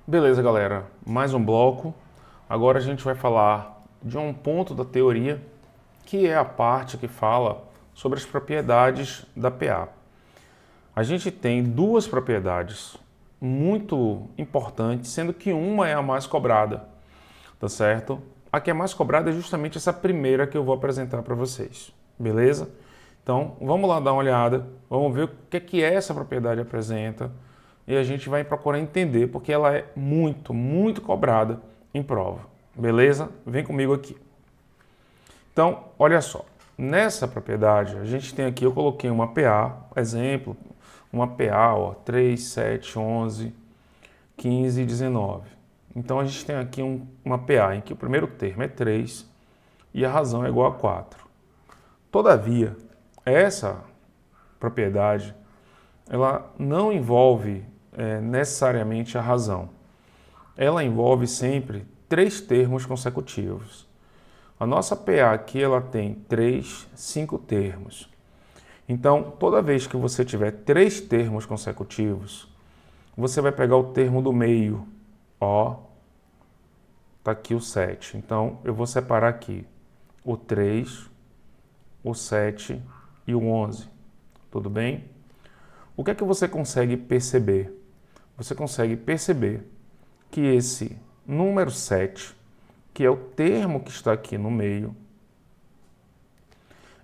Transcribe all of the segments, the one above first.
Beleza, galera. Mais um bloco. Agora a gente vai falar de um ponto da teoria, que é a parte que fala sobre as propriedades da PA. A gente tem duas propriedades muito importantes, sendo que uma é a mais cobrada, tá certo? A que é mais cobrada é justamente essa primeira que eu vou apresentar para vocês, beleza? Então, vamos lá dar uma olhada, vamos ver o que essa propriedade apresenta e a gente vai procurar entender, porque ela é muito cobrada em prova, beleza? Vem comigo aqui. Então, olha só, nessa propriedade a gente tem aqui, eu coloquei uma PA, exemplo, uma PA, ó, 3, 7, 11, 15 e 19. Então a gente tem aqui uma PA em que o primeiro termo é 3 e a razão é igual a 4. Todavia, essa propriedade ela não envolve necessariamente a razão. Ela envolve sempre três termos consecutivos. A nossa PA aqui ela tem 5 termos. Então, toda vez que você tiver 3 termos consecutivos, você vai pegar o termo do meio, ó, tá aqui o 7. Então, eu vou separar aqui o 3, o 7 e o 11. Tudo bem? O que é que você consegue perceber? Você consegue perceber que esse número 7, que é o termo que está aqui no meio,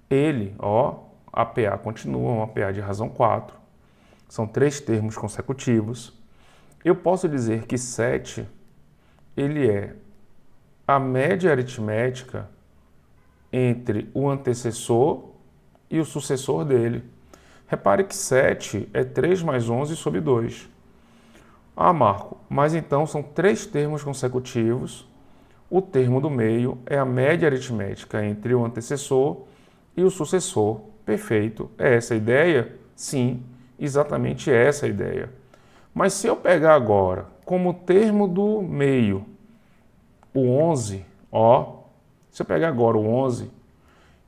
ele, ó, a PA continua, uma PA de razão 4. São 3 termos consecutivos. Eu posso dizer que 7, ele é a média aritmética entre o antecessor e o sucessor dele. Repare que 7 é 3 mais 11 sobre 2. Ah, Marco, mas então são 3 termos consecutivos. O termo do meio é a média aritmética entre o antecessor e o sucessor. Perfeito. É essa a ideia? Sim, exatamente essa a ideia. Mas se eu pegar agora como termo do meio o 11, ó, se eu pegar agora o 11,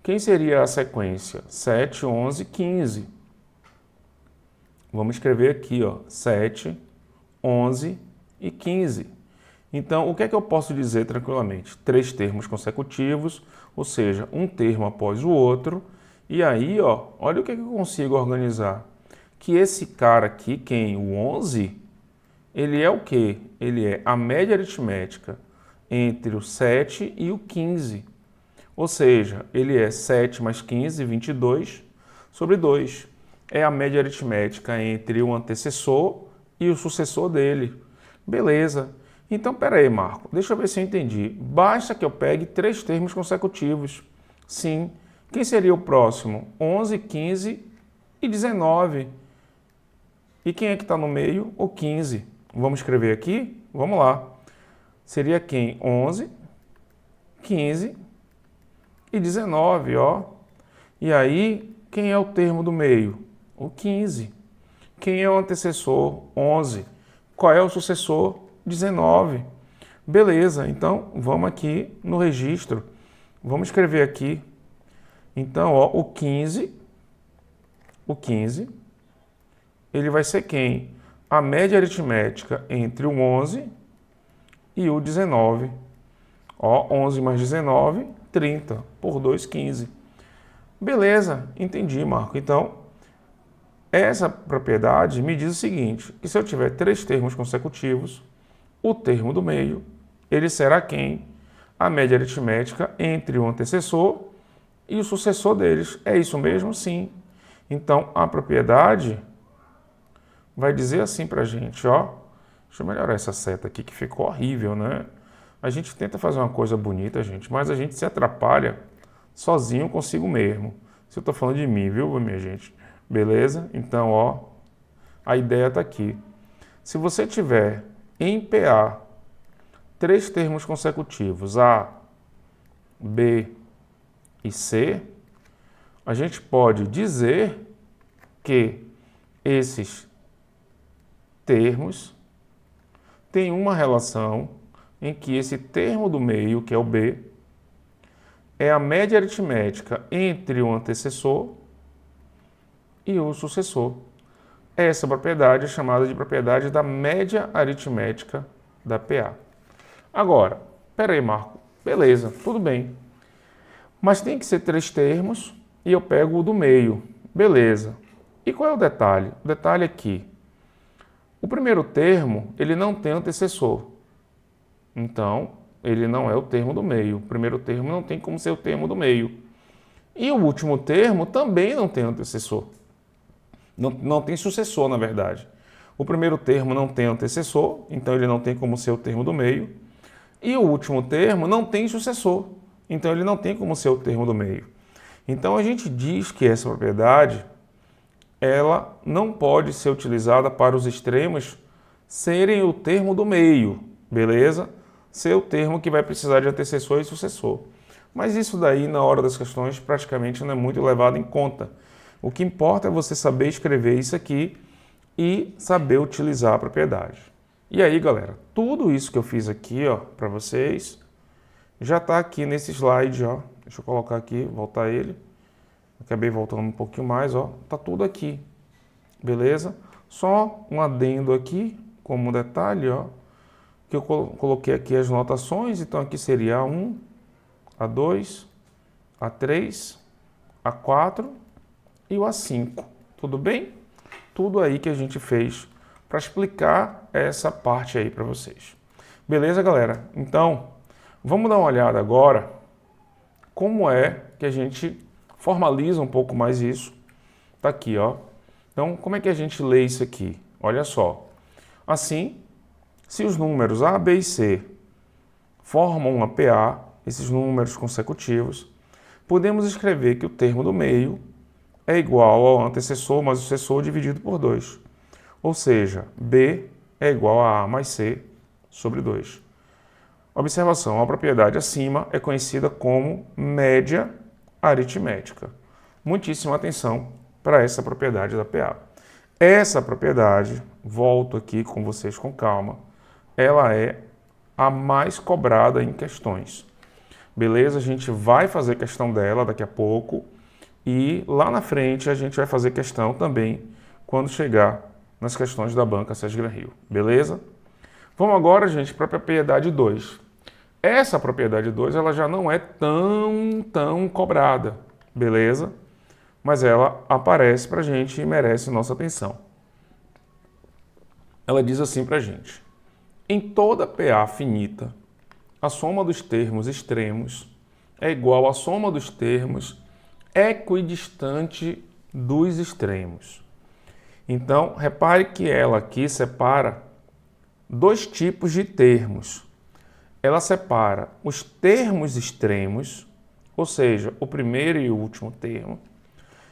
quem seria a sequência? 7, 11, 15. Vamos escrever aqui, ó, 7, 11 e 15. Então, o que é que eu posso dizer tranquilamente? 3 termos consecutivos, ou seja, um termo após o outro. E aí, ó, olha o que é que eu consigo organizar. Que esse cara aqui, quem? O 11, ele é o quê? Ele é a média aritmética entre o 7 e o 15. Ou seja, ele é 7 mais 15, 22, sobre 2. É a média aritmética entre o antecessor e o sucessor dele. Beleza. Então, peraí, Marco, deixa eu ver se eu entendi. Basta que eu pegue 3 termos consecutivos. Sim. Quem seria o próximo? 11, 15 e 19. E quem é que está no meio? O 15. Vamos escrever aqui? Vamos lá. Seria quem? 11, 15 e 19, ó. E aí, quem é o termo do meio? O 15. Quem é o antecessor? 11. Qual é o sucessor? 19. Beleza, então vamos aqui no registro. Vamos escrever aqui. Então, ó, o 15, ele vai ser quem? A média aritmética entre o 11 e o 19. Ó, 11 mais 19, 30, por 2, 15. Beleza, entendi, Marco. Então, essa propriedade me diz o seguinte, que se eu tiver 3 termos consecutivos, o termo do meio, ele será quem? A média aritmética entre o antecessor e o sucessor deles. É isso mesmo? Sim. Então, a propriedade vai dizer assim pra gente, ó. Deixa eu melhorar essa seta aqui que ficou horrível, né? A gente tenta fazer uma coisa bonita, gente, mas a gente se atrapalha sozinho consigo mesmo. Se eu tô falando de mim, viu, minha gente? Beleza? Então, ó, a ideia tá aqui. Se você tiver em PA 3 termos consecutivos, A, B e C, a gente pode dizer que esses termos têm uma relação em que esse termo do meio, que é o B, é a média aritmética entre o antecessor e o sucessor. Essa propriedade é chamada de propriedade da média aritmética da PA. Agora, peraí, Marco, beleza, tudo bem. Mas tem que ser 3 termos e eu pego o do meio, beleza. E qual é o detalhe? O detalhe é que o primeiro termo, ele não tem antecessor. Então, ele não é o termo do meio. O primeiro termo não tem como ser o termo do meio. E o último termo também não tem antecessor. Não tem sucessor, na verdade. O primeiro termo não tem antecessor, então ele não tem como ser o termo do meio. E o último termo não tem sucessor, então ele não tem como ser o termo do meio. Então a gente diz que essa propriedade ela não pode ser utilizada para os extremos serem o termo do meio, beleza? Ser o termo que vai precisar de antecessor e sucessor. Mas isso daí, na hora das questões, praticamente não é muito levado em conta. O que importa é você saber escrever isso aqui e saber utilizar a propriedade. E aí, galera, tudo isso que eu fiz aqui, ó, para vocês, já está aqui nesse slide, ó. Deixa eu colocar aqui, voltar ele. Acabei voltando um pouquinho mais, ó. Tá tudo aqui, beleza? Só um adendo aqui, como detalhe, ó, que eu coloquei aqui as notações. Então aqui seria A1, A2, A3, A4 e o A5. Tudo bem? Tudo aí que a gente fez para explicar essa parte aí para vocês. Beleza, galera? Então, vamos dar uma olhada agora como é que a gente formaliza um pouco mais isso. Tá aqui, ó. Então, como é que a gente lê isso aqui? Olha só. Assim, se os números A, B e C formam uma PA, esses números consecutivos, podemos escrever que o termo do meio é igual ao antecessor mais o sucessor dividido por 2. Ou seja, B é igual a A mais C sobre 2. Observação, a propriedade acima é conhecida como média aritmética. Muitíssima atenção para essa propriedade da PA. Essa propriedade, volto aqui com vocês com calma, ela é a mais cobrada em questões. Beleza? A gente vai fazer questão dela daqui a pouco e lá na frente a gente vai fazer questão também quando chegar nas questões da banca Sesc Gran Rio. Beleza? Vamos agora, gente, para a propriedade 2. Essa propriedade 2 ela já não é tão cobrada, beleza? Mas ela aparece para a gente e merece nossa atenção. Ela diz assim para a gente: em toda PA finita, a soma dos termos extremos é igual à soma dos termos equidistante dos extremos. Então, repare que ela aqui separa 2 tipos de termos. Ela separa os termos extremos, ou seja, o primeiro e o último termo.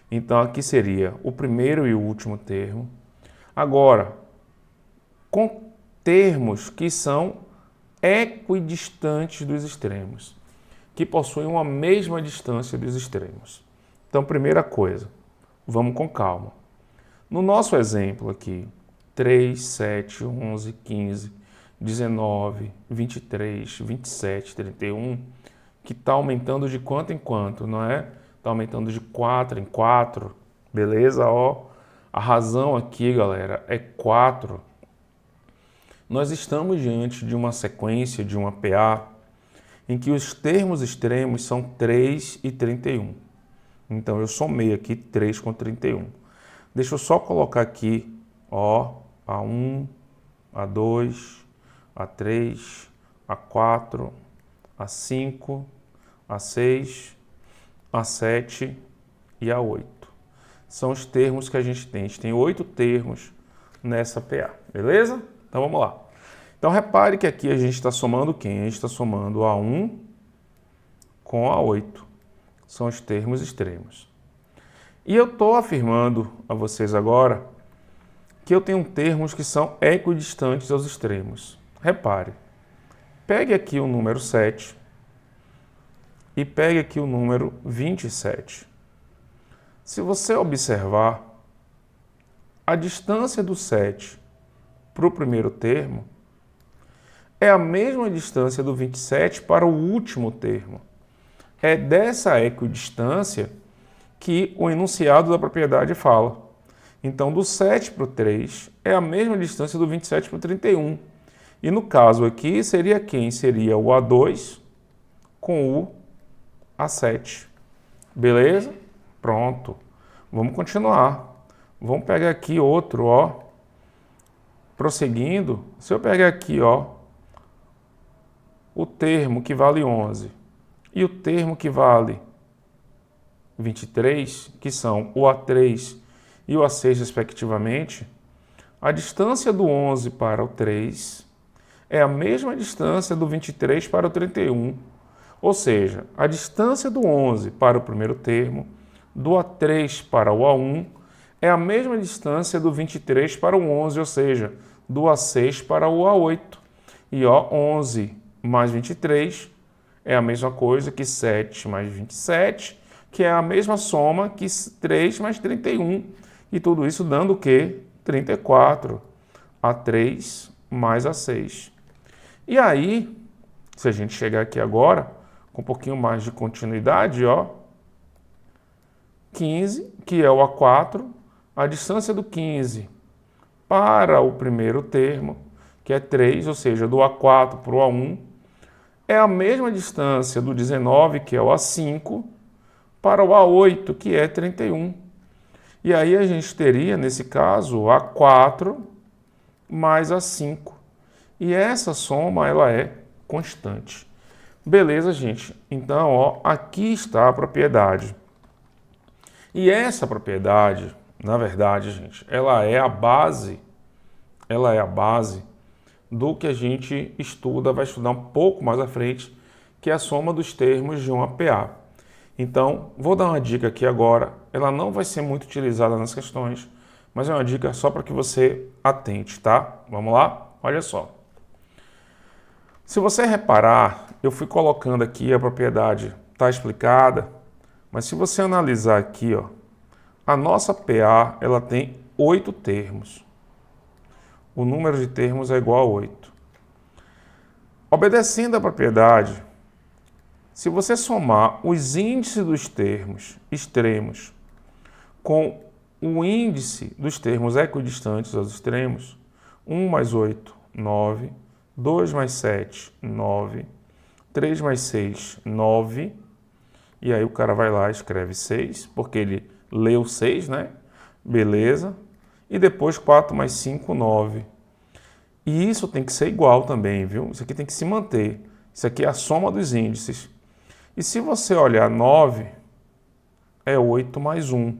Então, aqui seria o primeiro e o último termo. Agora, com termos que são equidistantes dos extremos, que possuem uma mesma distância dos extremos. Então, primeira coisa, vamos com calma. No nosso exemplo aqui, 3, 7, 11, 15, 19, 23, 27, 31, que está aumentando de quanto em quanto, não é? Está aumentando de 4 em 4, beleza? Ó, a razão aqui, galera, é 4. Nós estamos diante de uma sequência, de uma PA, em que os termos extremos são 3 e 31. Então, eu somei aqui 3 com 31. Deixa eu só colocar aqui, ó, A1, A2, A3, A4, A5, A6, A7 e A8. São os termos que a gente tem. A gente tem 8 termos nessa PA, beleza? Então vamos lá. Então repare que aqui a gente está somando quem? A gente está somando A1 com A8. São os termos extremos. E eu estou afirmando a vocês agora que eu tenho termos que são equidistantes aos extremos. Repare, pegue aqui o número 7 e pegue aqui o número 27. Se você observar, a distância do 7 para o primeiro termo é a mesma distância do 27 para o último termo. É dessa equidistância que o enunciado da propriedade fala. Então, do 7 para o 3 é a mesma distância do 27 para o 31. E no caso aqui, seria quem? Seria o A2 com o A7. Beleza? Pronto. Vamos continuar. Vamos pegar aqui outro, ó. Prosseguindo, se eu pegar aqui, ó, o termo que vale 11 e o termo que vale 23, que são o A3 e o A6 respectivamente, a distância do 11 para o 3 é a mesma distância do 23 para o 31. Ou seja, a distância do 11 para o primeiro termo, do A3 para o A1, é a mesma distância do 23 para o 11, ou seja, do A6 para o A8. E ó, 11 mais 23 é a mesma coisa que 7 mais 27, que é a mesma soma que 3 mais 31. E tudo isso dando o quê? 34. A3 mais A6. E aí, se a gente chegar aqui agora, com um pouquinho mais de continuidade, ó, 15, que é o A4, a distância do 15 para o primeiro termo, que é 3, ou seja, do A4 para o A1, é a mesma distância do 19, que é o A5, para o A8, que é 31. E aí a gente teria, nesse caso, A4 mais A5. E essa soma, ela é constante. Beleza, gente? Então, ó, aqui está a propriedade. E essa propriedade, na verdade, gente, ela é a base do que a gente estuda, vai estudar um pouco mais à frente, que é a soma dos termos de uma PA. Então, vou dar uma dica aqui agora, ela não vai ser muito utilizada nas questões, mas é uma dica só para que você atente, tá? Vamos lá? Olha só. Se você reparar, eu fui colocando aqui a propriedade, está explicada, mas se você analisar aqui, ó, a nossa PA, ela tem 8 termos. O número de termos é igual a 8. Obedecendo à propriedade, se você somar os índices dos termos extremos com o índice dos termos equidistantes aos extremos, 1 mais 8, 9, 2 mais 7, 9, 3 mais 6, 9, e aí o cara vai lá e escreve 6, porque ele leu 6, né? Beleza. E depois 4 mais 5, 9. E isso tem que ser igual também, viu? Isso aqui tem que se manter. Isso aqui é a soma dos índices. E se você olhar 9, é 8 mais 1.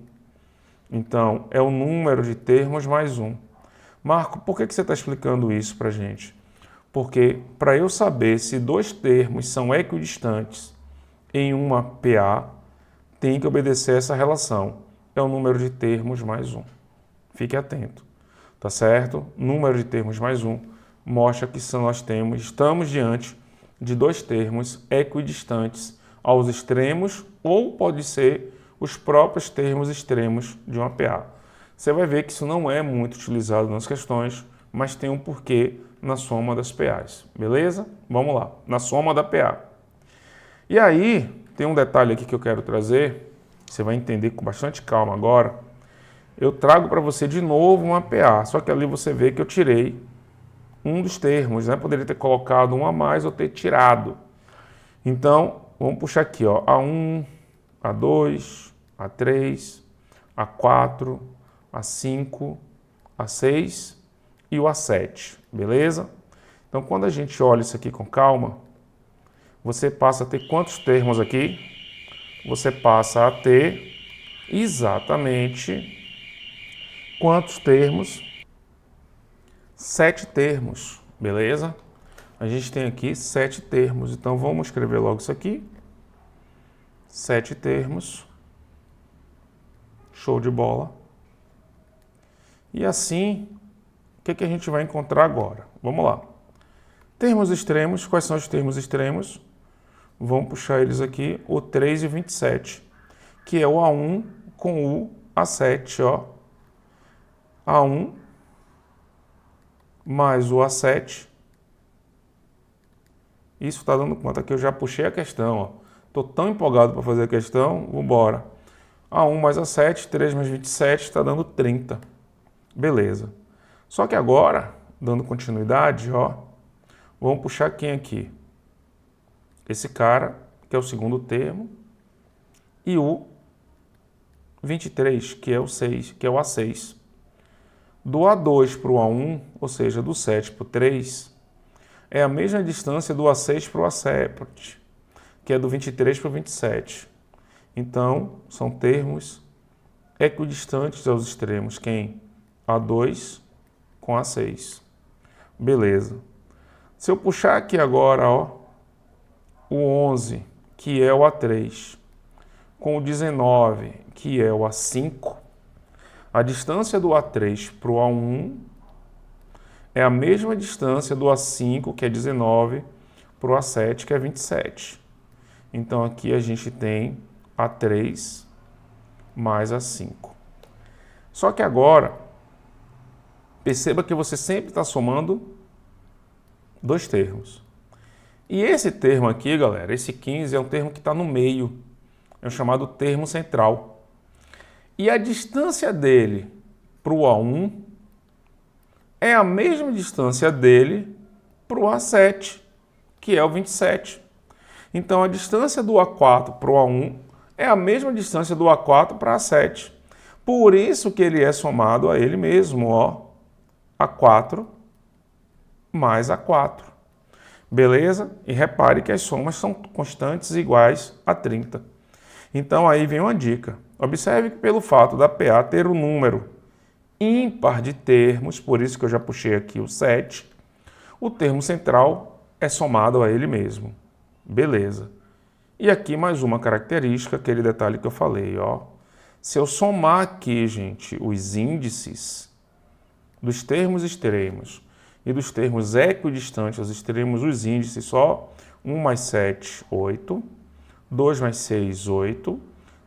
Então, é o número de termos mais 1. Marco, por que você está explicando isso para a gente? Porque para eu saber se dois termos são equidistantes em uma PA, tem que obedecer essa relação. É o número de termos mais 1. Fique atento, tá certo? Número de termos mais 1 mostra que estamos diante de dois termos equidistantes aos extremos, ou pode ser os próprios termos extremos de uma PA. Você vai ver que isso não é muito utilizado nas questões, mas tem um porquê na soma das PAs, beleza? Vamos lá, na soma da PA. E aí, tem um detalhe aqui que eu quero trazer, você vai entender com bastante calma agora. Eu trago para você de novo uma PA, só que ali você vê que eu tirei um dos termos, né? Poderia ter colocado um a mais ou ter tirado. Então, vamos puxar aqui, ó, A1, A2, A3, A4, A5, A6 e o A7, beleza? Então, quando a gente olha isso aqui com calma, você passa a ter quantos termos aqui? Você passa a ter exatamente quantos termos? 7 termos, beleza? A gente tem aqui 7 termos, então vamos escrever logo isso aqui. 7 termos. Show de bola. E assim, o que a gente vai encontrar agora? Vamos lá. Termos extremos, quais são os termos extremos? Vamos puxar eles aqui, o 3 e 27, que é o A1 com o A7, ó. A1 mais o A7. Isso está dando conta que eu já puxei a questão, ó. Estou tão empolgado para fazer a questão, vamos embora. A1 mais A7, 3 mais 27, está dando 30. Beleza. Só que agora, dando continuidade, ó, Vamos puxar quem aqui? Esse cara, que é o segundo termo, e o 23, que é o 6, que é o A6. Do A2 para o A1, ou seja, do 7 para o 3, é a mesma distância do A6 para o A7, que é do 23 para o 27. Então, são termos equidistantes aos extremos. Quem? A2 com A6. Beleza. Se eu puxar aqui agora, ó, o 11, que é o A3, com o 19, que é o A5, a distância do A3 para o A1 é a mesma distância do A5, que é 19, para o A7, que é 27. Então, aqui a gente tem A3 mais A5. Só que agora, perceba que você sempre está somando dois termos. E esse termo aqui, galera, esse 15 é um termo que está no meio. É o chamado termo central. E a distância dele para o A1 é a mesma distância dele para o A7, que é o 27. Então, a distância do A4 para o A1 é a mesma distância do A4 para A7. Por isso que ele é somado a ele mesmo, ó, A4 mais A4. Beleza? E repare que as somas são constantes iguais a 30. Então, aí vem uma dica. Observe que pelo fato da PA ter um número ímpar de termos, por isso que eu já puxei aqui o 7, o termo central é somado a ele mesmo. Beleza. E aqui mais uma característica, aquele detalhe que eu falei, ó. Se eu somar aqui, gente, os índices dos termos extremos e dos termos equidistantes aos extremos, os índices só 1 mais 7, 8, 2 mais 6, 8,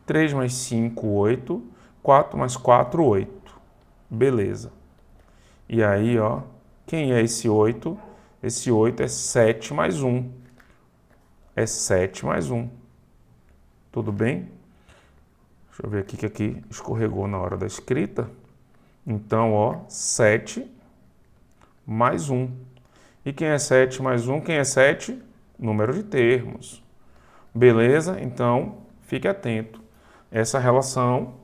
3 mais 5, 8, 4 mais 4, 8. Beleza. E aí, ó, quem é esse 8? Esse 8 é 7 mais 1. É 7 mais 1. Tudo bem? Deixa eu ver aqui que aqui escorregou na hora da escrita. Então, ó, 7 mais 1. E quem é 7 mais 1? Quem é 7? Número de termos. Beleza? Então, fique atento. Essa relação,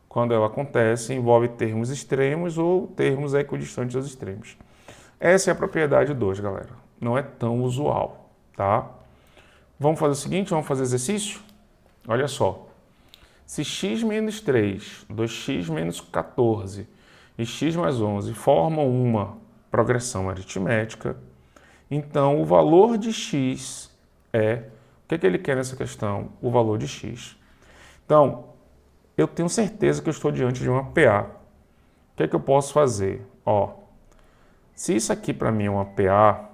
quando ela acontece, envolve termos extremos ou termos equidistantes aos extremos. Essa é a propriedade 2, galera. Não é tão usual, tá? Vamos fazer o seguinte, vamos fazer exercício? Olha só. Se x menos 3, 2x menos 14 e x mais 11 formam uma progressão aritmética, então o valor de x é... O que é que ele quer nessa questão? O valor de x. Então, eu tenho certeza que eu estou diante de uma PA. O que é que eu posso fazer? Ó, se isso aqui para mim é uma PA,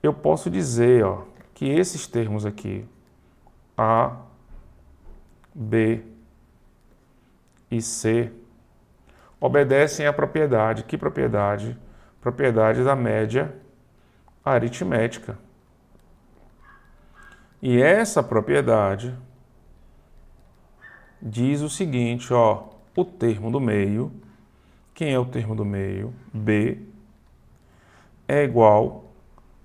eu posso dizer, ó, que esses termos aqui, A, B e C, obedecem à propriedade. Que propriedade? Propriedade da média aritmética. E essa propriedade diz o seguinte, ó, o termo do meio, quem é o termo do meio? B, é igual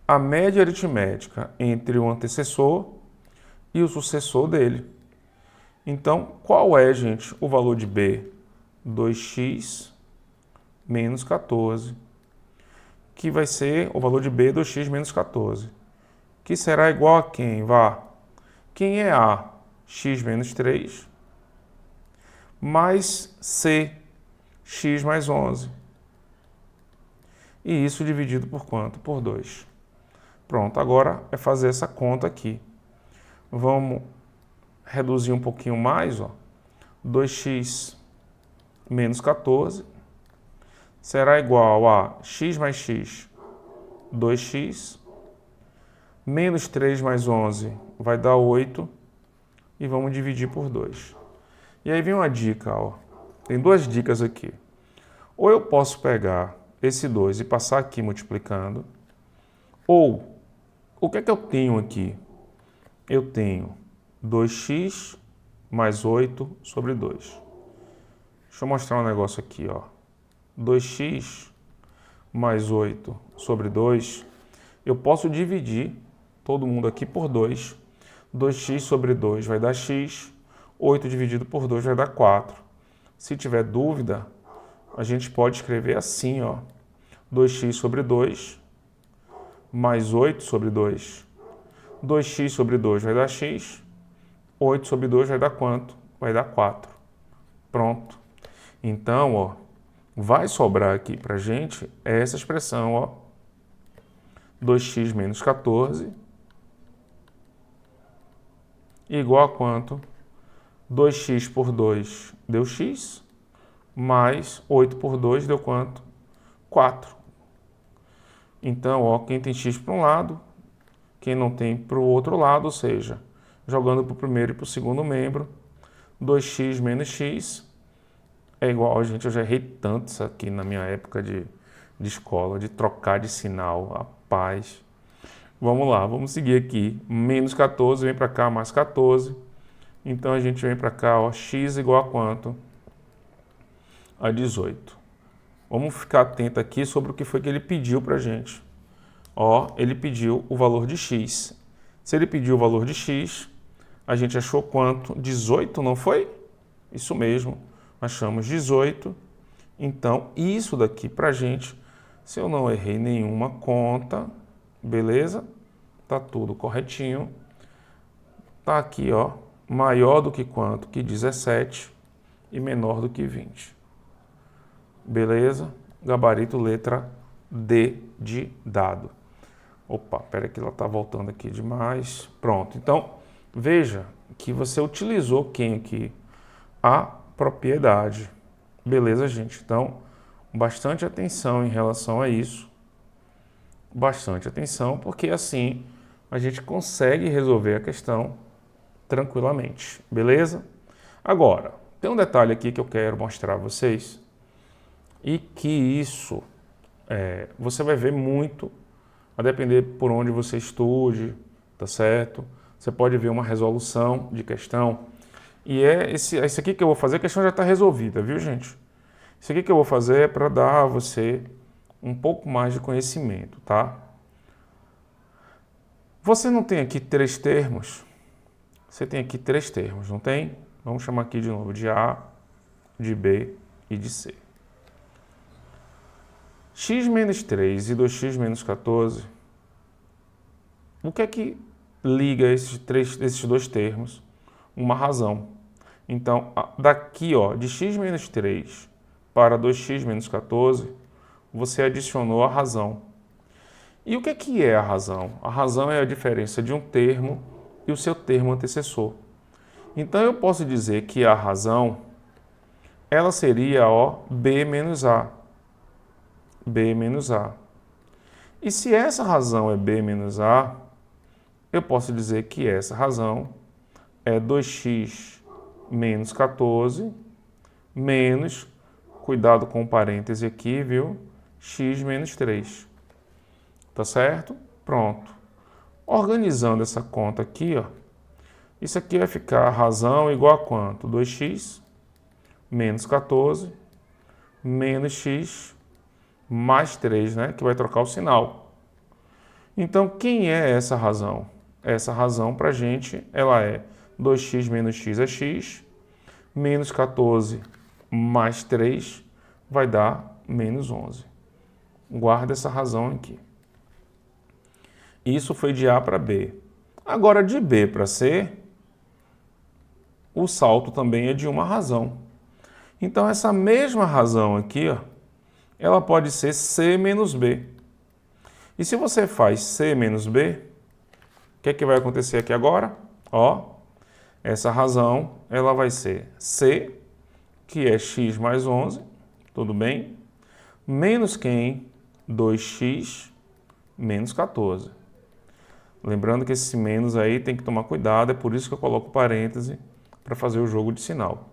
à média aritmética entre o antecessor e o sucessor dele. Então, qual é, gente, o valor de B? 2x menos 14, que vai ser o valor de B, 2x menos 14, que será igual a quem? Vá. Quem é A? X menos 3, mais C, x mais 11. E isso dividido por quanto? Por 2. Pronto, agora é fazer essa conta aqui. Vamos reduzir um pouquinho mais, ó. 2x menos 14 será igual a x mais x, 2x, menos 3 mais 11 vai dar 8, e vamos dividir por 2. E aí vem uma dica, ó. Tem duas dicas aqui. Ou eu posso pegar esse 2 e passar aqui multiplicando, ou, o que é que eu tenho aqui? Eu tenho 2x mais 8 sobre 2. Deixa eu mostrar um negócio aqui, ó. 2x mais 8 sobre 2 eu posso dividir todo mundo aqui por 2. 2x sobre 2 vai dar x. 8 dividido por 2 vai dar 4. Se tiver dúvida, a gente pode escrever assim, ó. 2x sobre 2 mais 8 sobre 2. 2x sobre 2 vai dar x. 8 sobre 2 vai dar quanto? Vai dar 4. Pronto. Então, ó, vai sobrar aqui pra gente essa expressão, ó. 2x menos 14 igual a quanto? 2x por 2 deu x, mais 8 por 2 deu quanto? 4. Então, ó, quem tem x para um lado, quem não tem para o outro lado, ou seja, jogando para o primeiro e para o segundo membro, 2x menos x é igual, gente, eu já errei tanto isso aqui na minha época de escola, de trocar de sinal, rapaz. Vamos lá, vamos seguir aqui. Menos 14 vem para cá, mais 14. Então a gente vem para cá, ó, x igual a quanto? A 18. Vamos ficar atento aqui sobre o que foi que ele pediu para a gente. Ó, ele pediu o valor de x. Se ele pediu o valor de x, a gente achou quanto? 18, não foi? Isso mesmo, achamos 18. Então, isso daqui para a gente, se eu não errei nenhuma conta, beleza? Tá tudo corretinho. Tá aqui, ó, maior do que quanto? Que 17 e menor do que 20. Beleza? Gabarito letra D de dado. Opa, pera que ela tá voltando aqui demais. Pronto. Então, veja que você utilizou quem aqui? A propriedade. Beleza, gente? Então, bastante atenção em relação a isso. Bastante atenção, porque assim a gente consegue resolver a questão tranquilamente. Beleza? Agora, tem um detalhe aqui que eu quero mostrar a vocês e que isso você vai ver muito a depender por onde você estude, tá certo? Você pode ver uma resolução de questão e esse aqui que eu vou fazer, a questão já está resolvida, viu, gente? Isso aqui que eu vou fazer é para dar a você um pouco mais de conhecimento, tá? Você não tem aqui 3 termos? Você tem aqui 3 termos, não tem? Vamos chamar aqui de novo de A, de B e de C. X menos 3 e 2x menos 14, o que é que liga esses 2 termos? Uma razão. Então, daqui, ó, de x menos 3 para 2x menos 14, você adicionou a razão. E o que é a razão? A razão é a diferença de um termo e o seu termo antecessor. Então, eu posso dizer que a razão, ela seria, ó, B menos A. B menos A. E se essa razão é B menos A, eu posso dizer que essa razão é 2x menos 14 menos, cuidado com o parêntese aqui, viu? X menos 3. Tá certo? Pronto. Organizando essa conta aqui, ó, isso aqui vai ficar a razão igual a quanto? 2x menos 14 menos x mais 3, né? Que vai trocar o sinal. Então, quem é essa razão? Essa razão para a gente, ela é 2x menos x é x, menos 14 mais 3 vai dar menos 11. Guarda essa razão aqui. Isso foi de A para B. Agora, de B para C, o salto também é de uma razão. Então, essa mesma razão aqui, ó, ela pode ser C menos B. E se você faz C menos B, o que é que vai acontecer aqui agora? Ó, essa razão, ela vai ser C, que é x mais 11, tudo bem? Menos quem? 2x menos 14. Lembrando que esse menos aí tem que tomar cuidado, é por isso que eu coloco parêntese para fazer o jogo de sinal.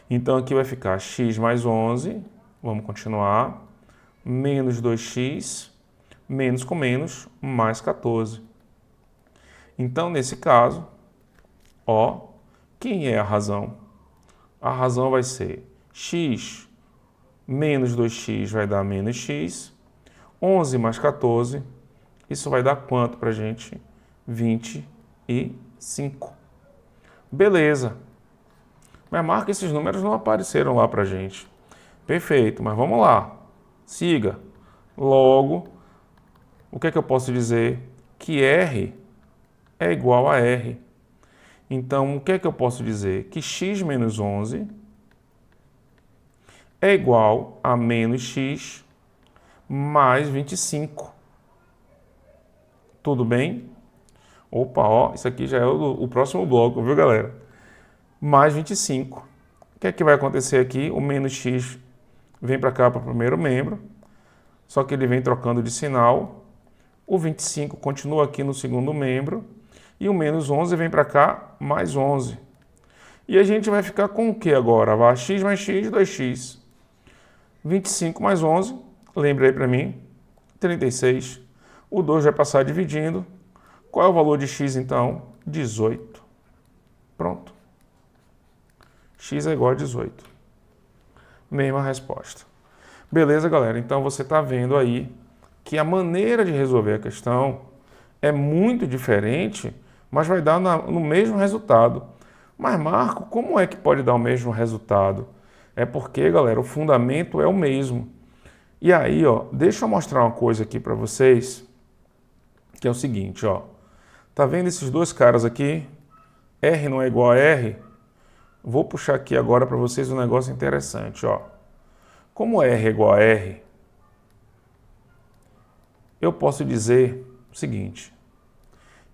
Então aqui vai ficar x mais 11, vamos continuar, menos 2x, menos com menos, mais 14. Então nesse caso, ó, quem é a razão? A razão vai ser x menos 2x vai dar menos x, 11 mais 14 Isso vai dar quanto para a gente? 25. Beleza. Mas marca, esses números não apareceram lá para a gente. Perfeito, mas vamos lá. Siga. Logo, o que é que eu posso dizer? Que R é igual a R. Então, o que é que eu posso dizer? Que x menos 11 é igual a menos x mais 25. Tudo bem? Opa, ó, isso aqui já é o próximo bloco, viu, galera? Mais 25. O que é que vai acontecer aqui? O menos x vem para cá, para o primeiro membro, só que ele vem trocando de sinal. O 25 continua aqui no segundo membro, e o menos 11 vem para cá, mais 11. E a gente vai ficar com o que agora? Vai x mais x, 2x. 25 mais 11, lembra aí para mim, 36. O 2 vai passar dividindo. Qual é o valor de x então? 18. Pronto. X é igual a 18. Mesma resposta. Beleza, galera? Então você está vendo aí que a maneira de resolver a questão é muito diferente, mas vai dar no mesmo resultado. Mas, Marco, como é que pode dar o mesmo resultado? É porque, galera, o fundamento é o mesmo. E aí, ó, deixa eu mostrar uma coisa aqui para vocês, que é o seguinte, ó. Tá vendo esses dois caras aqui? R não é igual a R? Vou puxar aqui agora para vocês um negócio interessante, ó. Como R é igual a R, eu posso dizer o seguinte,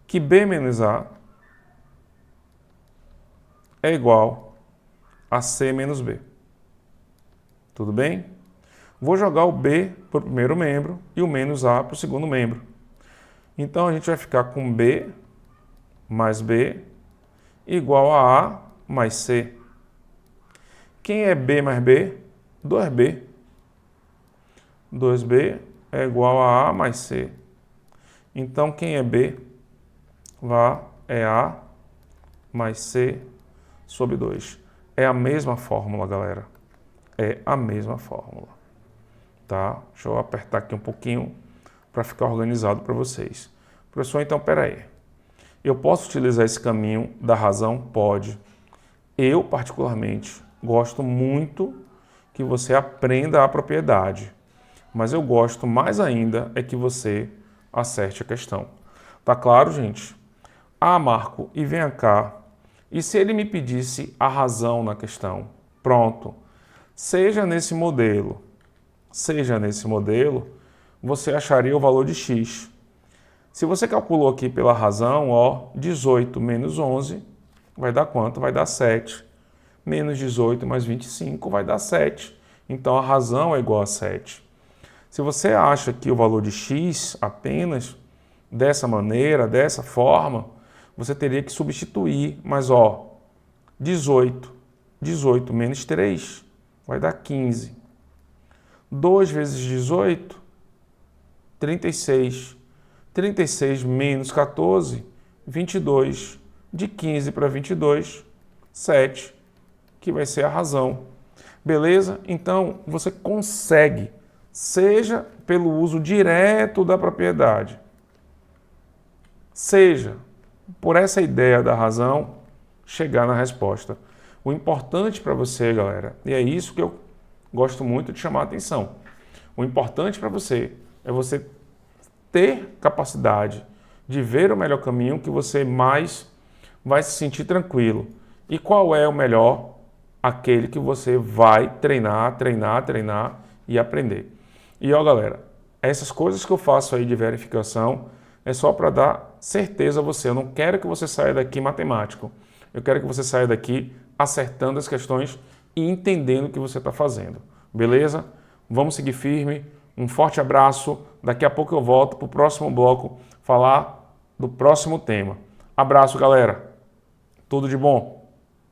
que B menos A é igual a C menos B. Tudo bem? Vou jogar o B para o primeiro membro e o menos A para o segundo membro. Então a gente vai ficar com B mais B igual a A mais C. Quem é B mais B? 2B. 2B é igual a A mais C. Então quem é B? É A mais C sobre 2. É a mesma fórmula, galera. É a mesma fórmula. Tá? Deixa eu apertar aqui um pouquinho para ficar organizado para vocês. Professor, então, peraí. Eu posso utilizar esse caminho da razão? Pode. Eu, particularmente, gosto muito que você aprenda a propriedade. Mas eu gosto mais ainda é que você acerte a questão. Tá claro, gente? Ah, Marco, e venha cá. E se ele me pedisse a razão na questão? Pronto. Seja nesse modelo, você acharia o valor de x. Se você calculou aqui pela razão, ó, 18 menos 11 vai dar quanto? Vai dar 7. Menos 18 mais 25 vai dar 7. Então a razão é igual a 7. Se você acha que o valor de x apenas dessa maneira, dessa forma, você teria que substituir. Mas ó, 18 menos 3 vai dar 15. 2 vezes 18, 36. 36 menos 14, 22. De 15 para 22, 7, que vai ser a razão. Beleza? Então, você consegue, seja pelo uso direto da propriedade, seja por essa ideia da razão, chegar na resposta. O importante para você, galera, e é isso que eu gosto muito de chamar a atenção, o importante para você é você ter capacidade de ver o melhor caminho que você mais vai se sentir tranquilo. E qual é o melhor? Aquele que você vai treinar e aprender. E ó, galera, essas coisas que eu faço aí de verificação é só para dar certeza a você. Eu não quero que você saia daqui matemático. Eu quero que você saia daqui acertando as questões e entendendo o que você está fazendo. Beleza? Vamos seguir firme. Um forte abraço. Daqui a pouco eu volto para o próximo bloco falar do próximo tema. Abraço, galera. Tudo de bom.